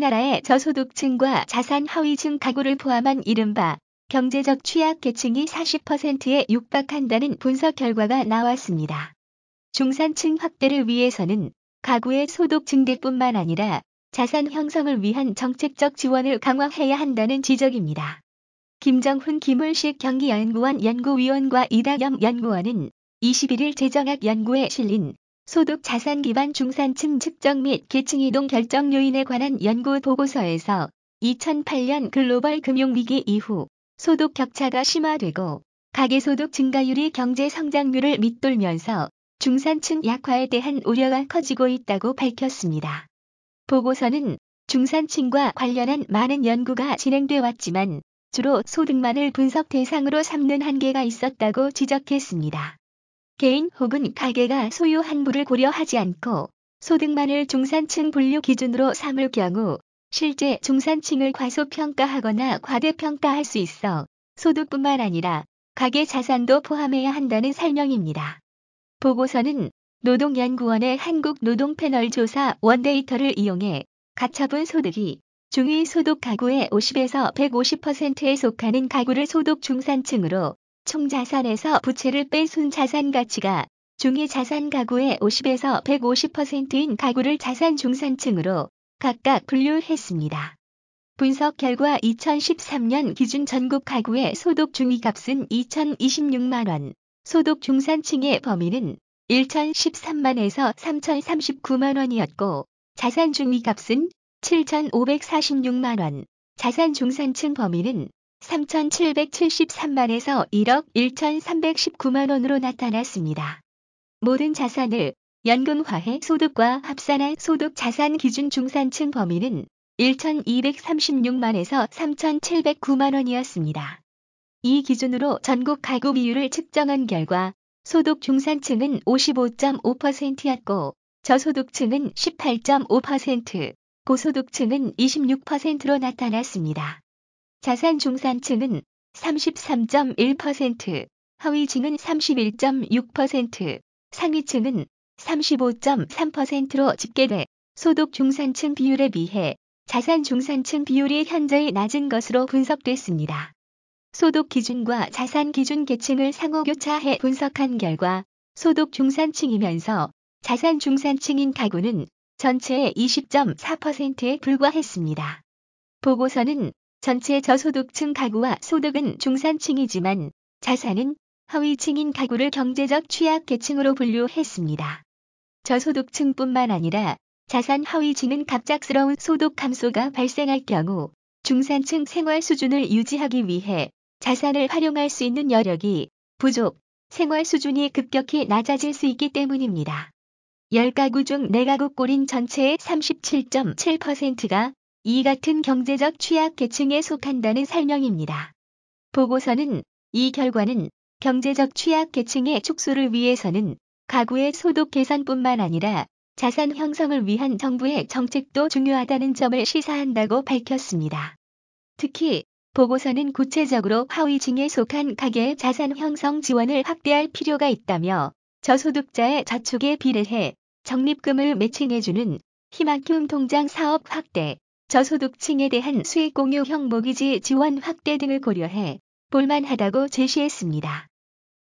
우리나라의 저소득층과 자산 하위층 가구를 포함한 이른바 경제적 취약계층이 40%에 육박한다는 분석 결과가 나왔습니다. 중산층 확대를 위해서는 가구의 소득 증대뿐만 아니라 자산 형성을 위한 정책적 지원을 강화해야 한다는 지적입니다. 김정훈 김울식 경기연구원 연구위원과 이다겸 연구원은 21일 재정학 연구에 실린 소득 자산 기반 중산층 측정 및 계층 이동 결정 요인에 관한 연구 보고서에서 2008년 글로벌 금융위기 이후 소득 격차가 심화되고 가계소득 증가율이 경제 성장률을 밑돌면서 중산층 약화에 대한 우려가 커지고 있다고 밝혔습니다. 보고서는 중산층과 관련한 많은 연구가 진행돼 왔지만 주로 소득만을 분석 대상으로 삼는 한계가 있었다고 지적했습니다. 개인 혹은 가게가 소유한 부를 고려하지 않고 소득만을 중산층 분류 기준으로 삼을 경우 실제 중산층을 과소평가하거나 과대평가할 수 있어 소득뿐만 아니라 가계 자산도 포함해야 한다는 설명입니다. 보고서는 노동연구원의 한국노동패널 조사 원데이터를 이용해 가처분 소득이 중위 소득 가구의 50에서 150%에 속하는 가구를 소득 중산층으로 총자산에서 부채를 뺀 순자산 가치가 중위 자산 가구의 50에서 150%인 가구를 자산 중산층으로 각각 분류했습니다. 분석 결과 2013년 기준 전국 가구의 소득 중위값은 2,026만 원, 소득 중산층의 범위는 1,013만에서 3,039만 원이었고 자산 중위값은 7,546만 원, 자산 중산층 범위는 3,773만에서 1억 1,319만 원으로 나타났습니다. 모든 자산을 연금화해 소득과 합산한 소득 자산 기준 중산층 범위는 1,236만에서 3,709만 원이었습니다. 이 기준으로 전국 가구 비율을 측정한 결과 소득 중산층은 55.5%였고 저소득층은 18.5%, 고소득층은 26%로 나타났습니다. 자산 중산층은 33.1%, 하위층은 31.6%, 상위층은 35.3%로 집계돼 소득 중산층 비율에 비해 자산 중산층 비율이 현저히 낮은 것으로 분석됐습니다. 소득 기준과 자산 기준 계층을 상호 교차해 분석한 결과 소득 중산층이면서 자산 중산층인 가구는 전체의 20.4%에 불과했습니다. 보고서는 전체 저소득층 가구와 소득은 중산층이지만 자산은 하위층인 가구를 경제적 취약계층으로 분류했습니다. 저소득층뿐만 아니라 자산 하위층은 갑작스러운 소득 감소가 발생할 경우 중산층 생활 수준을 유지하기 위해 자산을 활용할 수 있는 여력이 부족, 생활 수준이 급격히 낮아질 수 있기 때문입니다. 10가구 중 4가구 꼴인 전체의 37.7%가 이 같은 경제적 취약계층에 속한다는 설명입니다. 보고서는 이 결과는 경제적 취약계층의 축소를 위해서는 가구의 소득 개선뿐만 아니라 자산 형성을 위한 정부의 정책도 중요하다는 점을 시사한다고 밝혔습니다. 특히 보고서는 구체적으로 하위층에 속한 가계의 자산 형성 지원을 확대할 필요가 있다며 저소득자의 저축에 비례해 적립금을 매칭해주는 희망금 통장 사업 확대, 저소득층에 대한 수익 공유형 모기지 지원 확대 등을 고려해 볼만하다고 제시했습니다.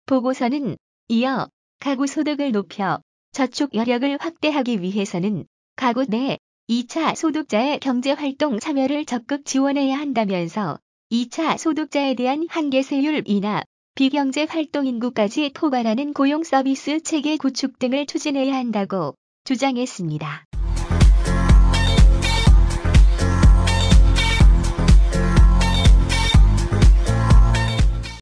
보고서는 이어 가구 소득을 높여 저축 여력을 확대하기 위해서는 가구 내 2차 소득자의 경제활동 참여를 적극 지원해야 한다면서 2차 소득자에 대한 한계세율 인하, 비경제활동 인구까지 포괄하는 고용 서비스 체계 구축 등을 추진해야 한다고 주장했습니다.